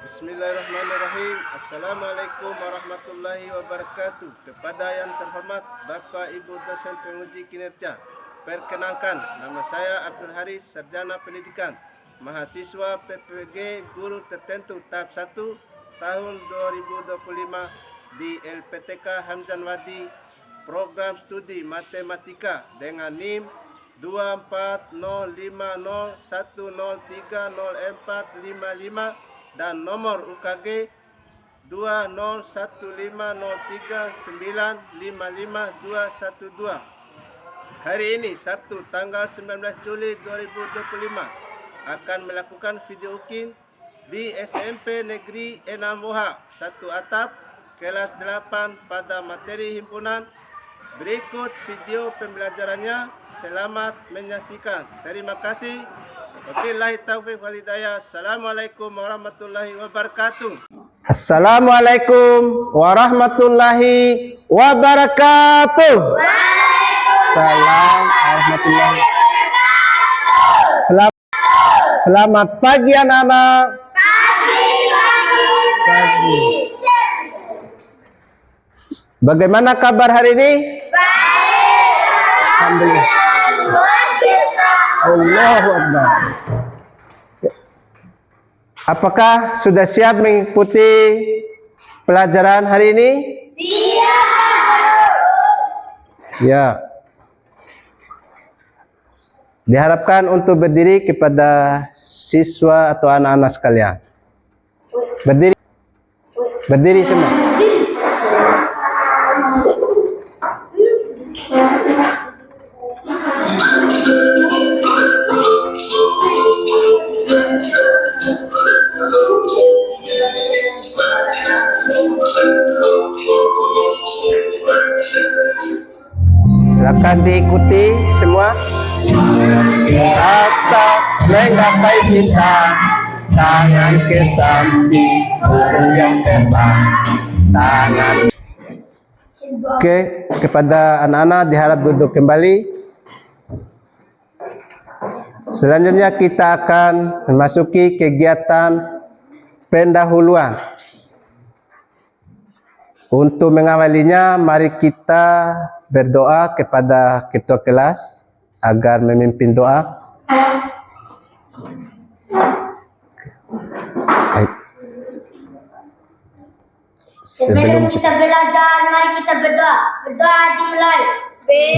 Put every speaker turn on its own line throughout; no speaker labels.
Bismillahirrahmanirrahim. Assalamualaikum warahmatullahi wabarakatuh. Kepada yang terhormat Bapak Ibu dosen penguji kinerja, perkenalkan nama saya Abdul Haris, Sarjana Pendidikan, mahasiswa PPG Guru Tertentu tahap 1 tahun 2025 di LPTK Hamzan Wadi, program studi matematika dengan NIM 2405010300455 dan nomor UKG 2015039555212. Hari ini Sabtu tanggal 19 Juli 2025 akan melakukan video ukin di SMP Negeri Enam Woha 1 Atap kelas 8 pada materi himpunan. Berikut video pembelajarannya. Selamat menyaksikan. Terima kasih. Wabillahi taufiq wal hidayah. Assalamualaikum warahmatullahi wabarakatuh. Assalamualaikum warahmatullahi wabarakatuh. Salam warahmatullahi wabarakatuh. Selamat pagi anak-anak. Pagi. Bagaimana kabar hari ini? Baik. Alhamdulillah. Luar biasa. Allahu Akbar. Apakah sudah siap mengikuti pelajaran hari ini? Siap. Ya. Diharapkan untuk berdiri kepada siswa atau anak-anak sekalian. Berdiri. Berdiri semua. Silakan diikuti semua. Atas menggapai kita, tangan ke samping, burung yang terbang, tangan. Oke, kepada anak-anak diharap duduk kembali. Selanjutnya kita akan memasuki kegiatan pendahuluan. Untuk mengawalinya, mari kita berdoa kepada ketua kelas agar memimpin doa.
Sebelum kita belajar, mari kita berdoa. Berdoa dimulai.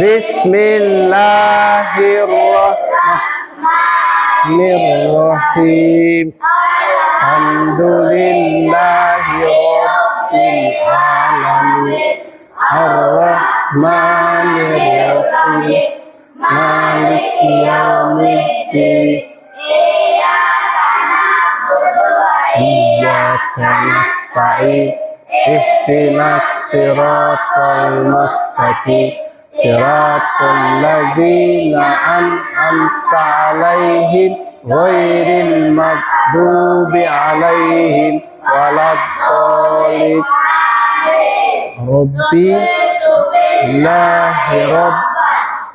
Bismillahirrahmanirrahim. Alhamdulillahirabbil alamin. Ar-Rahmanir-Rahim. Maliki yaumiddin. Iyyaka na'budu wa iyyaka nasta'in. Ihdinas siratal mustaqim. Siratal ladzina an'amta 'alaihim ghairil maghdubi 'alaihim waladdallin. Rabbi lahi rabb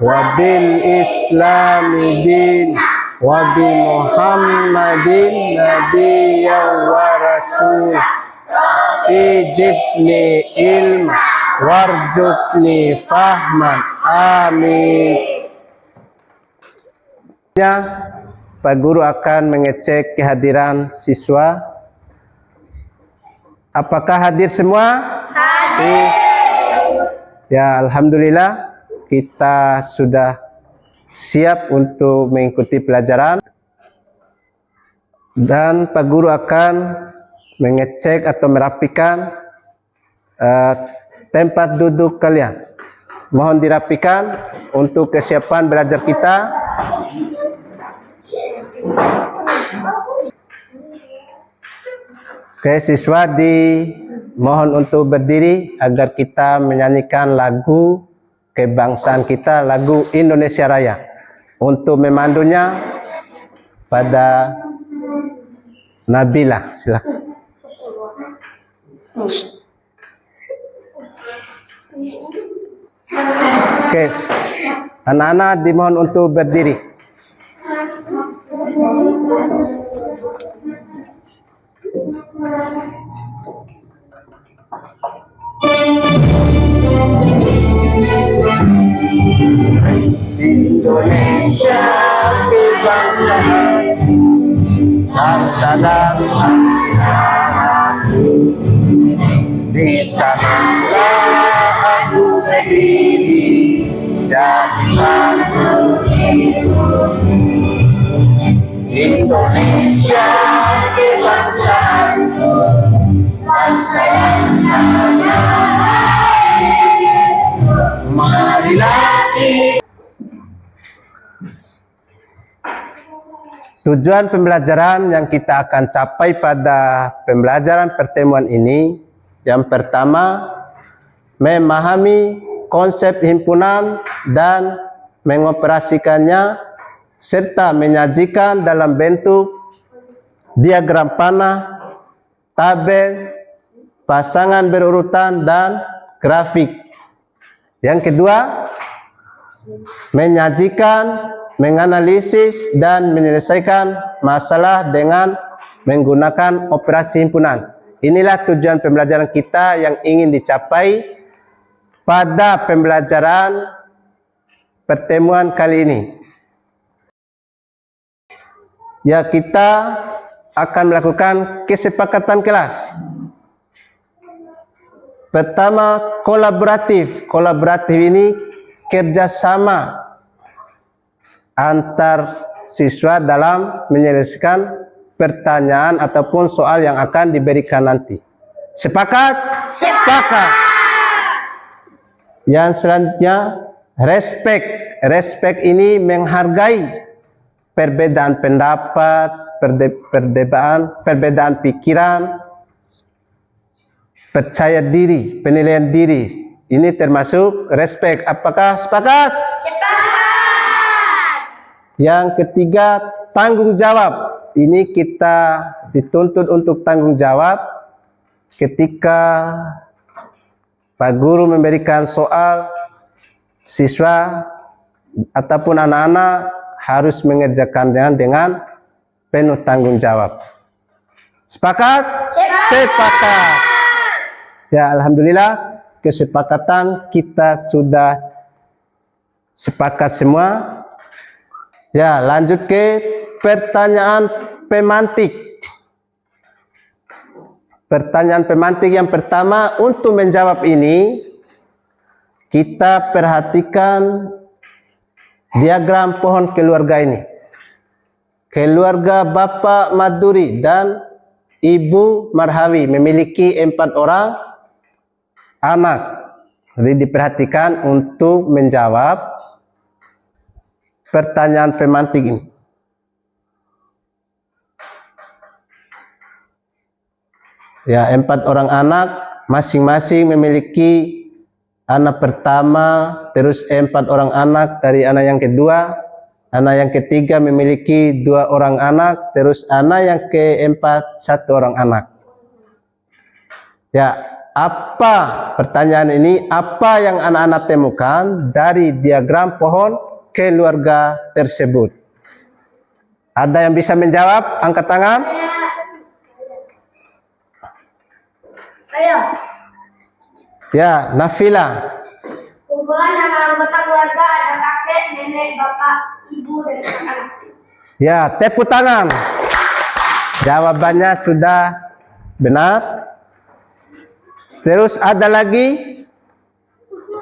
wa bil islami din wa bi muhammadin nabiyyan wa rasul. Ijibni ilma warjukni fahman. Amin. Pak Guru akan mengecek kehadiran siswa. Apakah hadir semua? Hadir. Ya, alhamdulillah kita sudah siap untuk mengikuti pelajaran. Dan Pak Guru akan mengecek atau merapikan tempat duduk kalian. Mohon dirapikan untuk kesiapan belajar kita. Oke, siswa dimohon untuk berdiri agar kita menyanyikan lagu kebangsaan kita, lagu Indonesia Raya. Untuk memandunya pada Nabila, silakan. Oke, anak-anak dimohon untuk berdiri. Indonesia kebangsaan, bangsa dan negara. Di sanalah aku berdiri, jadilah hidup. Indonesia kebangsaanku, bangsa yang negara. Marilah kita. Tujuan pembelajaran yang kita akan capai pada pembelajaran pertemuan ini, yang pertama, memahami konsep himpunan dan mengoperasikannya, serta menyajikan dalam bentuk diagram panah, tabel, pasangan berurutan, dan grafik. Yang kedua, menyajikan, menganalisis, dan menyelesaikan masalah dengan menggunakan operasi himpunan. Inilah tujuan pembelajaran kita yang ingin dicapai pada pembelajaran pertemuan kali ini. Ya, kita akan melakukan kesepakatan kelas. Pertama, kolaboratif. Kolaboratif ini kerjasama antar siswa dalam menyelesaikan pertanyaan ataupun soal yang akan diberikan nanti. Sepakat? Sepakat. Yang selanjutnya, respect. Respect ini menghargai perbedaan pendapat, perbedaan pikiran, percaya diri, penilaian diri. Ini termasuk respect. Apakah sepakat? Sepakat. Yang ketiga, tanggung jawab. Ini kita dituntut untuk tanggung jawab ketika Pak Guru memberikan soal, siswa ataupun anak-anak harus mengerjakannya dengan penuh tanggung jawab. Sepakat? Sepakat. Ya, alhamdulillah kesepakatan kita sudah sepakat semua. Ya, lanjut ke pertanyaan pemantik. Pertanyaan pemantik yang pertama, untuk menjawab ini, kita perhatikan diagram pohon keluarga ini. Keluarga Bapak Maduri dan Ibu Marhawi memiliki 4 orang anak. Jadi diperhatikan untuk menjawab pertanyaan pemantik ini. Ya, 4 orang anak, masing-masing memiliki anak pertama, terus 4 orang anak dari anak yang kedua, anak yang ketiga memiliki 2 orang anak, terus anak yang keempat 1 orang anak. Ya, apa pertanyaan ini? Apa yang anak-anak temukan dari diagram pohon keluarga tersebut? Ada yang bisa menjawab? Angkat tangan.
Ayo.
Ya, Nafila.
Kumpulan nama anggota keluarga ada kakek, nenek, bapak, ibu, dan anak.
Ya, tepuk tangan. Jawabannya sudah benar. Terus ada lagi?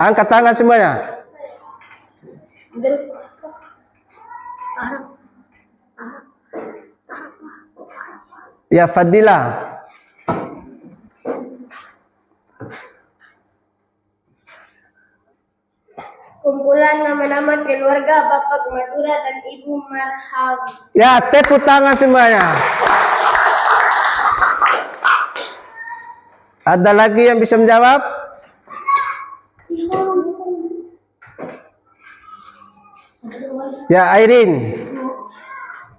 Angkat tangan semuanya. Ya, Fadila.
Kumpulan nama-nama keluarga Bapak Madura dan Ibu Marhawi.
Ya, tepuk tangan semuanya. Ada lagi yang bisa menjawab? Ya, Airin.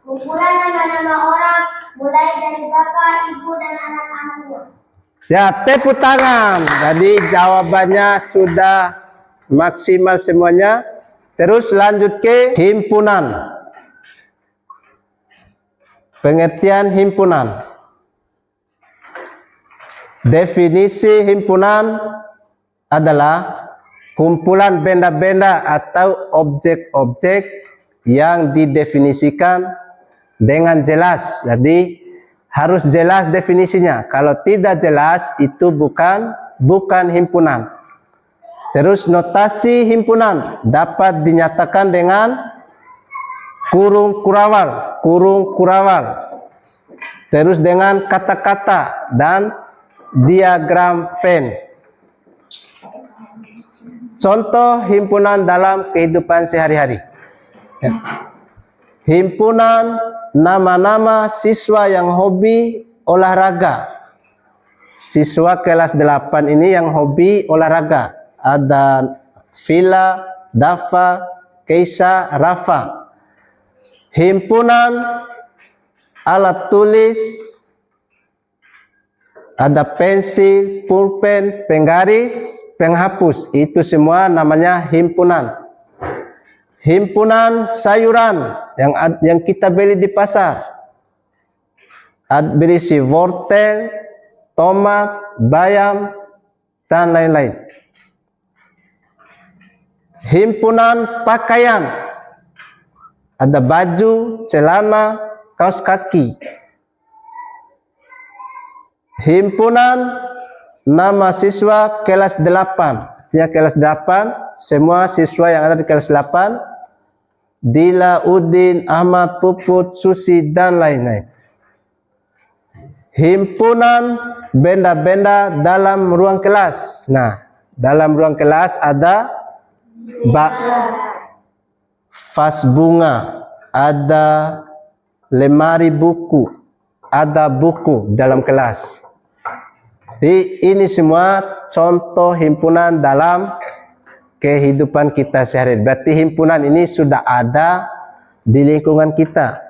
Kumpulan nama-nama orang mulai dari bapak, ibu, dan anak-anaknya.
Ya, tepuk tangan. Jadi jawabannya sudah maksimal semuanya. Terus lanjut ke himpunan. Pengertian himpunan. Definisi himpunan adalah kumpulan benda-benda atau objek-objek yang didefinisikan dengan jelas. Jadi harus jelas definisinya. Kalau tidak jelas itu bukan himpunan. Terus notasi himpunan dapat dinyatakan dengan kurung kurawal. Terus dengan kata-kata dan diagram Venn. Contoh himpunan dalam kehidupan sehari-hari. Himpunan nama-nama siswa yang hobi olahraga. Siswa kelas 8 ini yang hobi olahraga. Ada Vila, Dafa, Keisa, Rafa. Himpunan alat tulis, ada pensil, pulpen, penggaris, penghapus. Itu semua namanya himpunan. Himpunan sayuran yang kita beli di pasar. Berisi wortel, tomat, bayam, dan lain-lain. Himpunan pakaian. Ada baju, celana, kaos kaki. Himpunan nama siswa kelas 8. Artinya kelas 8, semua siswa yang ada di kelas 8. Dila, Udin, Ahmad, Puput, Susi, dan lain-lain. Himpunan benda-benda dalam ruang kelas. Nah, dalam ruang kelas ada vas bunga, ada lemari buku, ada buku dalam kelas. Jadi ini semua contoh himpunan dalam kehidupan kita sehari-hari. Berarti himpunan ini sudah ada di lingkungan kita.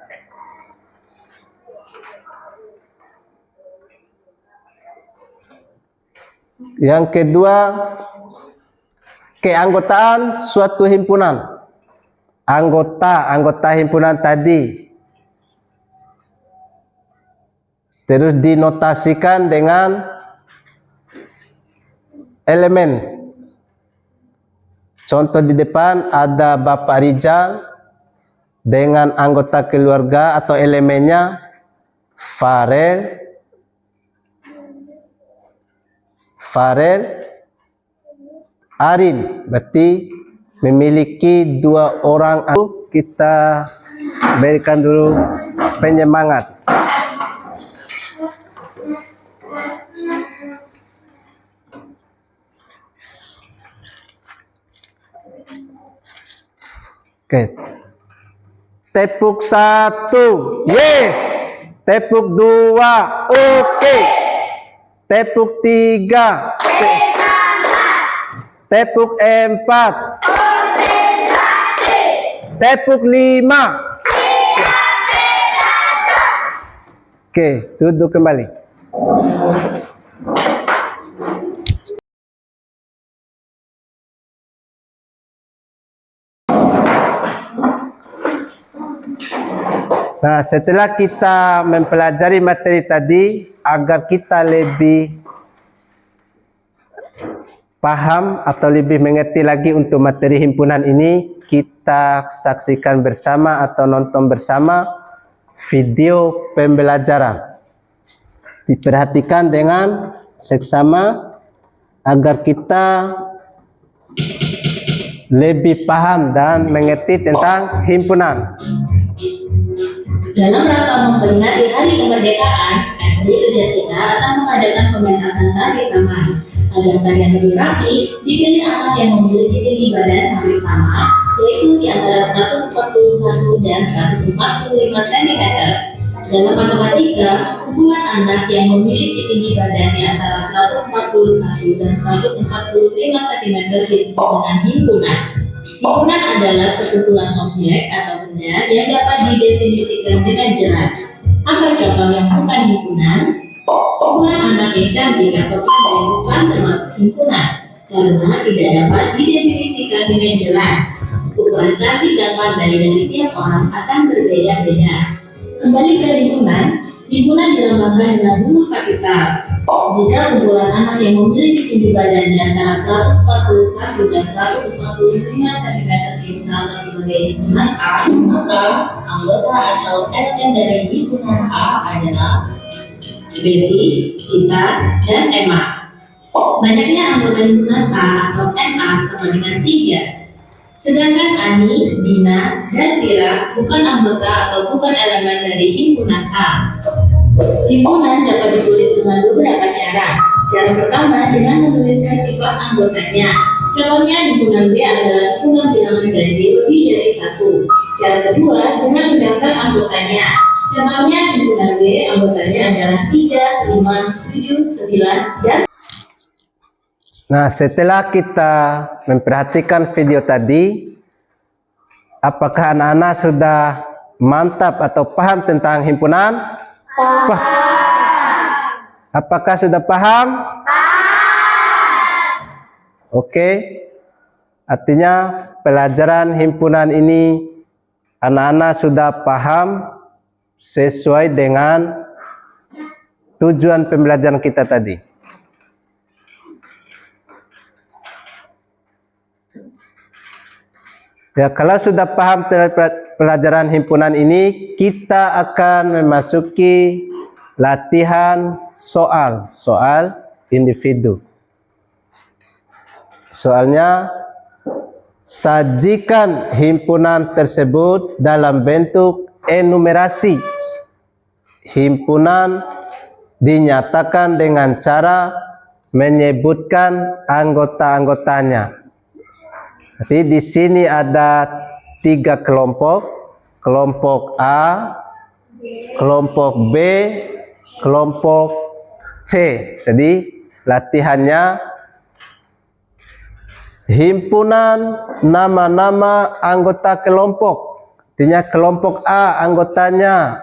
Yang kedua, keanggotaan suatu himpunan. Anggota himpunan tadi terus dinotasikan dengan elemen. Contoh di depan ada Bapak Rijal dengan anggota keluarga atau elemennya Farel, Arin. Berarti memiliki 2 orang. Kita berikan dulu penyemangat. Oke. Tepuk 1, yes. Tepuk 2, oke. Tepuk 3, tepuk 4, tepuk 5. Oke, duduk kembali. Nah, setelah kita mempelajari materi tadi, agar kita lebih paham atau lebih mengerti lagi untuk materi himpunan ini, kita saksikan bersama atau nonton bersama video pembelajaran. Diperhatikan dengan seksama agar kita lebih paham dan mengerti tentang himpunan.
Dalam rangka memperingati Hari Kemerdekaan, SD Kejar Cita akan mengadakan pementasan tari saman. Agar tarian lebih rapi, dipilih anak yang memiliki tinggi badan hampir sama, yaitu di antara 141 dan 145 cm. Dalam matematika, hubungan anak yang memiliki tinggi badan di antara 141 dan 145 cm disebut dengan himpunan. Himpunan adalah sekumpulan objek atau benda yang dapat didefinisikan dengan jelas. Apa contoh yang bukan himpunan? Ukuran anak yang cantik atau pandai bukan termasuk himpunan, karena tidak dapat didefinisikan dengan jelas. Ukuran cantik dan pandai dari tiap orang akan berbeda-beda. Kembali ke himpunan, Himpunan dilambangkan dengan huruf kapital. Jika kumpulan anak yang memiliki tinggi badannya antara 141 dan 145 cm ini sama sebagai himpunan A, maka anggota atau elemen dari himpunan A adalah Betty, Cita, dan Emma. Banyaknya anggota himpunan A atau MA sama dengan 3. Sedangkan Ani, Dina, dan Vira bukan anggota atau bukan elemen dari himpunan A. Himpunan dapat ditulis dengan beberapa cara. Cara pertama dengan menuliskan sifat anggotanya. Contohnya himpunan B adalah himpunan bilangan ganjil lebih dari 1. Cara kedua dengan mendaftar anggotanya. Contohnya himpunan B anggotanya adalah 3, 5, 7, 9, dan
Nah, setelah kita memperhatikan video tadi, apakah anak-anak sudah mantap atau paham tentang himpunan? Apakah sudah paham? Oke. Artinya pelajaran himpunan ini anak-anak sudah paham sesuai dengan tujuan pembelajaran kita tadi. Ya, kalau sudah paham pelajaran himpunan ini, kita akan memasuki latihan soal individu. Soalnya, sajikan himpunan tersebut dalam bentuk enumerasi. Himpunan dinyatakan dengan cara menyebutkan anggota-anggotanya. Jadi di sini ada 3 kelompok, kelompok A, kelompok B, kelompok C. Jadi latihannya himpunan nama-nama anggota kelompok. Artinya kelompok A anggotanya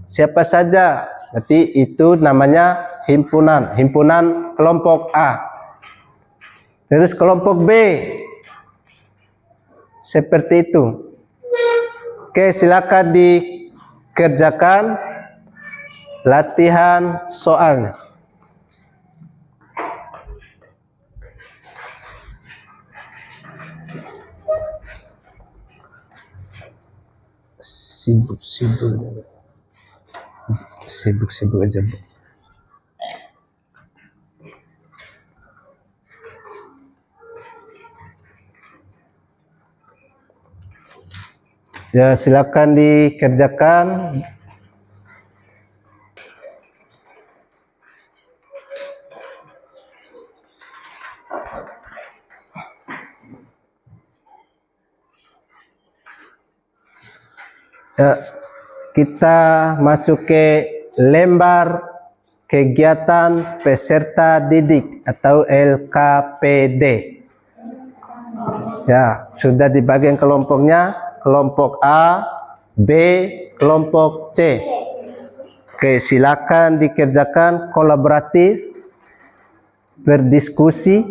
siapa saja. Berarti itu namanya himpunan kelompok A. Terus kelompok B seperti itu. Oke, silakan dikerjakan latihan soalnya. Sibuk aja, Bu. Ya, silakan dikerjakan. Ya, kita masuk ke lembar kegiatan peserta didik atau LKPD. Ya, sudah di bagian kelompoknya, kelompok A, B, kelompok C. Oke, silakan dikerjakan kolaboratif, berdiskusi.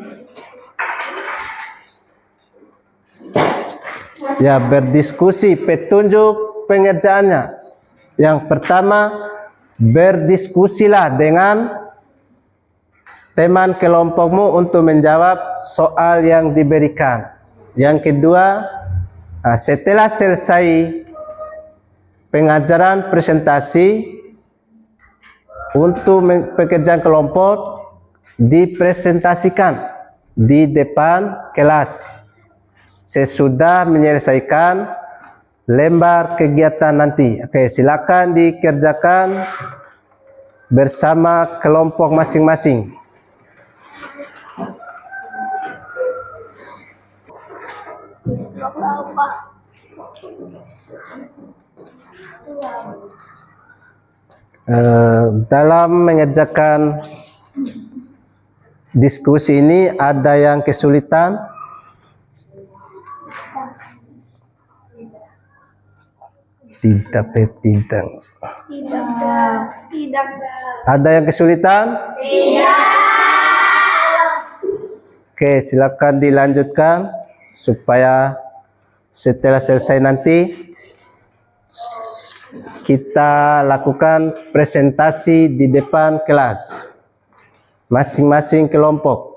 Ya, berdiskusi, petunjuk pengerjaannya. Yang pertama, berdiskusilah dengan teman kelompokmu untuk menjawab soal yang diberikan. Yang kedua, setelah selesai pengajaran presentasi untuk pekerjaan kelompok dipresentasikan di depan kelas. Sesudah menyelesaikan lembar kegiatan nanti. Oke, silakan dikerjakan bersama kelompok masing-masing. Dalam mengerjakan diskusi ini ada yang kesulitan? Tidak. Ada yang kesulitan? Tidak. Oke, silakan dilanjutkan supaya setelah selesai nanti kita lakukan presentasi di depan kelas, masing-masing kelompok.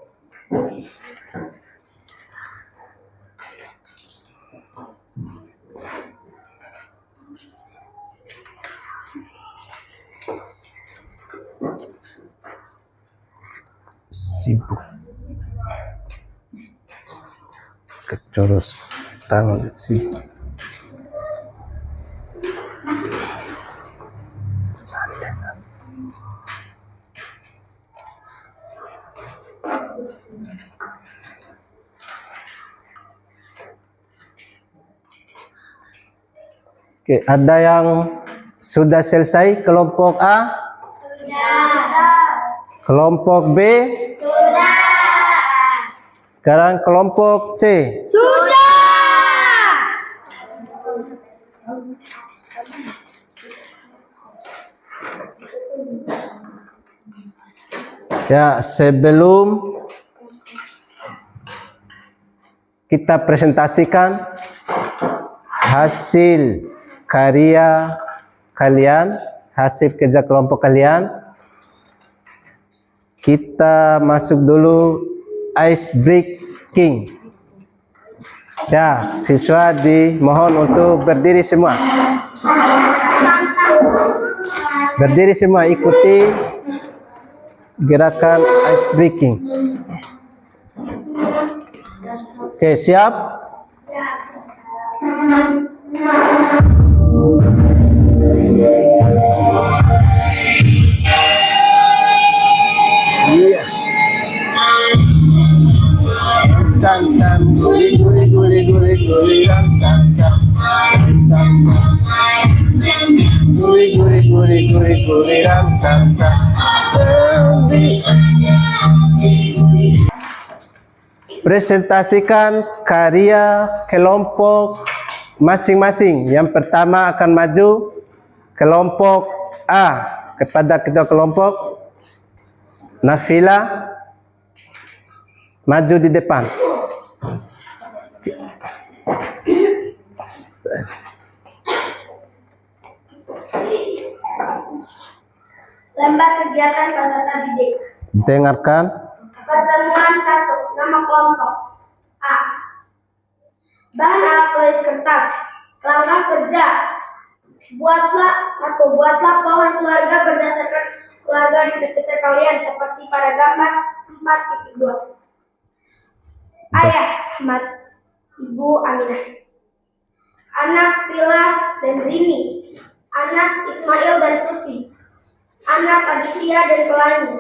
Sibuk kecoros tangan sih. Santai. Oke, ada yang sudah selesai kelompok A? Kelompok B?
Sudah.
Sekarang kelompok C?
Sudah.
Ya, sebelum kita presentasikan hasil karya kalian, hasil kerja kelompok kalian, kita masuk dulu ice breaking. Ya, siswa dimohon untuk berdiri semua. Berdiri semua, ikuti gerakan ice breaking. Oke, siap? Iya. San guli ram san guli ram san. Presentasikan karya kelompok masing-masing. Yang pertama akan maju kelompok A kepada ketua kelompok. Nafila maju di depan.
Lembar kegiatan peserta didik.
Dengarkan.
Pertemuan 1. Nama kelompok. A. Bahan alat tulis kertas. Langkah kerja. Buatlah pohon keluarga berdasarkan keluarga di sekitar kalian seperti pada gambar 4.2. Ayah Ahmad, Ibu Aminah. Anak Vila dan Rini. Anak Ismail dan Susi. Anak Aditya dan Pelangi.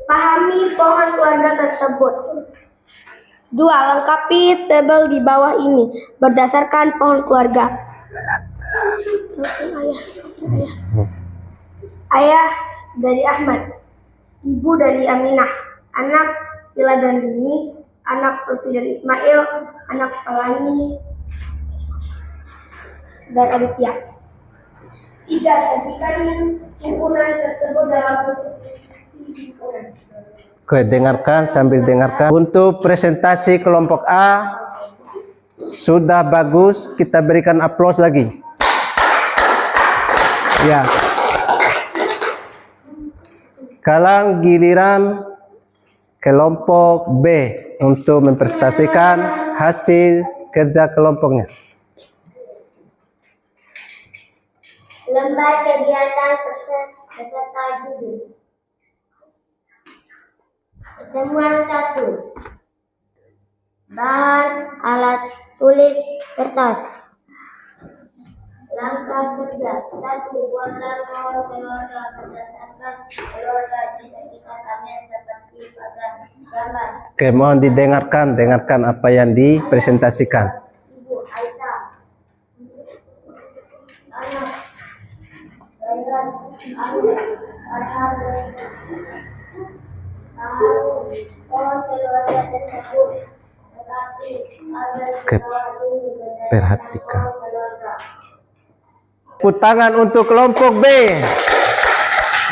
Pahami pohon keluarga tersebut. 2. Lengkapi tabel di bawah ini berdasarkan pohon keluarga. Ayah dari Ahmad, ibu dari Aminah, anak Vila dan Rini, anak Susi dan Ismail, anak Pelangi dan Aditya. 3. Sajikan himpunan tersebut dalam bentuk himpunan.
Oke, dengarkan sambil dengarkan. Untuk presentasi kelompok A sudah bagus, kita berikan aplaus lagi. Ya. Sekarang giliran kelompok B untuk mempresentasikan hasil kerja kelompoknya.
Lembar kegiatan peserta didik. Pertemuan 1. Bahan alat tulis kertas. Langkah kerja. 1. Buatlah pohon keluarga berdasarkan keluarga di sekitar kalian seperti pada gambar.
Oke, mohon dengarkan apa yang dipresentasikan.
Ibu Aisyah. Anak Rayyan, Arham, pohon keluarga tersebut tetapi ada ini
Perhatikan. Tepuk tangan untuk kelompok B.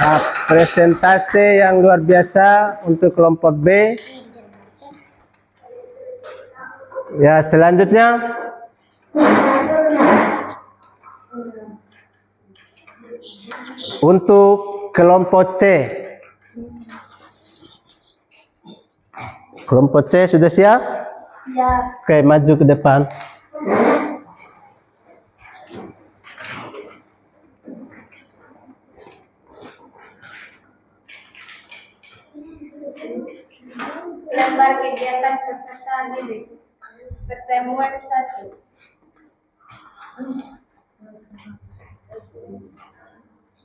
Nah, presentasi yang luar biasa untuk kelompok B. Ya, selanjutnya Untuk kelompok C. Kelompok C sudah siap?
Siap.
Oke, maju ke depan.
Lembar kegiatan peserta didik. Pertemuan 1.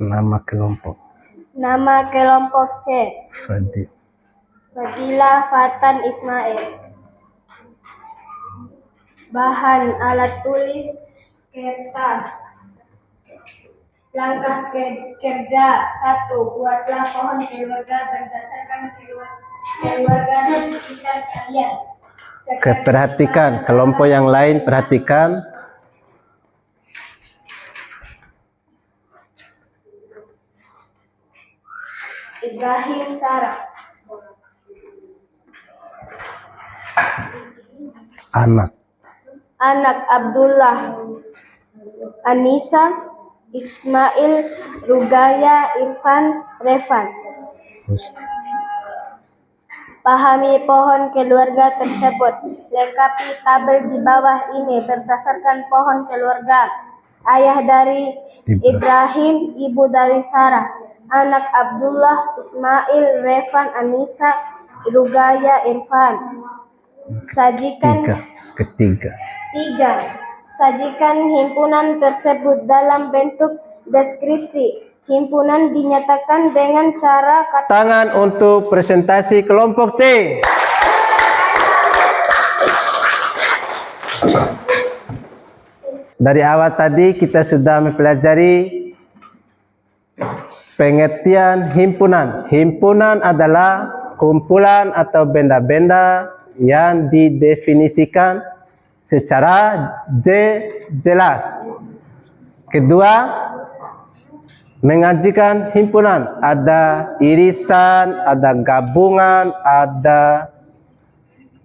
Nama kelompok.
Nama kelompok C. Fadilah Fatan Ismail. Bahan alat tulis kertas. Langkah kerja 1. Buatlah pohon keluarga berdasarkan keluarga dan sekitar kalian.
Perhatikan, kelompok yang lain perhatikan.
Ibrahim Sarah. Anak Abdullah, Anissa, Ismail, Rugaya, Irfan, Revan. Pahami pohon keluarga tersebut. Lengkapi tabel di bawah ini berdasarkan pohon keluarga. Ayah dari Ibrahim, ibu dari Sarah. Anak Abdullah, Ismail, Revan, Anissa, Rugaya, Irfan. Sajikan
Ketiga.
3. Sajikan himpunan tersebut dalam bentuk deskripsi. Himpunan dinyatakan dengan cara kata.
Tangan untuk presentasi kelompok C. Dari awal tadi kita sudah mempelajari pengertian himpunan. Himpunan adalah kumpulan atau benda-benda yang didefinisikan secara jelas. Kedua, mengajikan himpunan. Ada irisan, ada gabungan, ada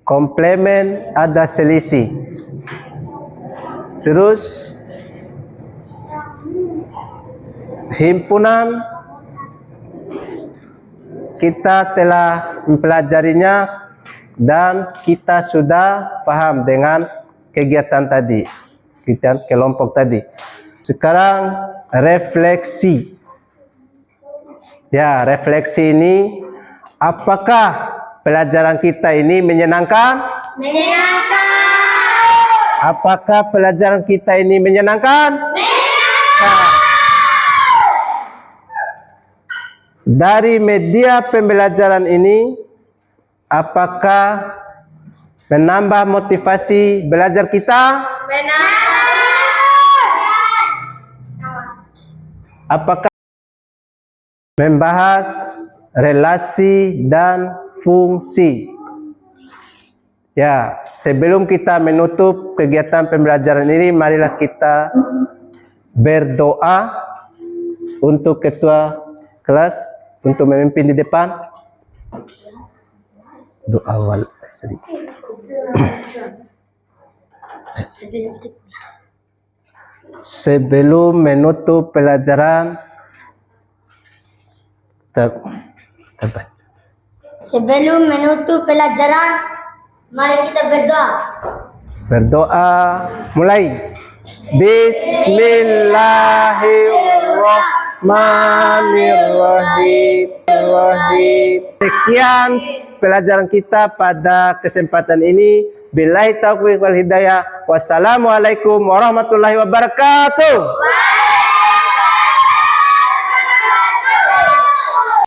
komplemen, ada selisih. Terus, himpunan kita telah mempelajarinya dan kita sudah paham dengan kegiatan tadi, kegiatan kelompok tadi. Sekarang refleksi. Ya, refleksi ini, apakah pelajaran kita ini menyenangkan?
Menyenangkan.
Apakah pelajaran kita ini menyenangkan? Menyenangkan. Dari media pembelajaran ini, apakah menambah motivasi belajar kita? Apakah membahas relasi dan fungsi? Ya, sebelum kita menutup kegiatan pembelajaran ini, marilah kita berdoa untuk ketua kelas untuk memimpin di depan. Doa wal asri. Sebelum menutup pelajaran, kita baca.
Sebelum menutup pelajaran, mari kita berdoa.
Berdoa mulai. Bismillahirrahmanirrahim. Sekian pelajaran kita pada kesempatan ini. Billahi taufiq wal hidayah. Wassalamualaikum warahmatullahi wabarakatuh.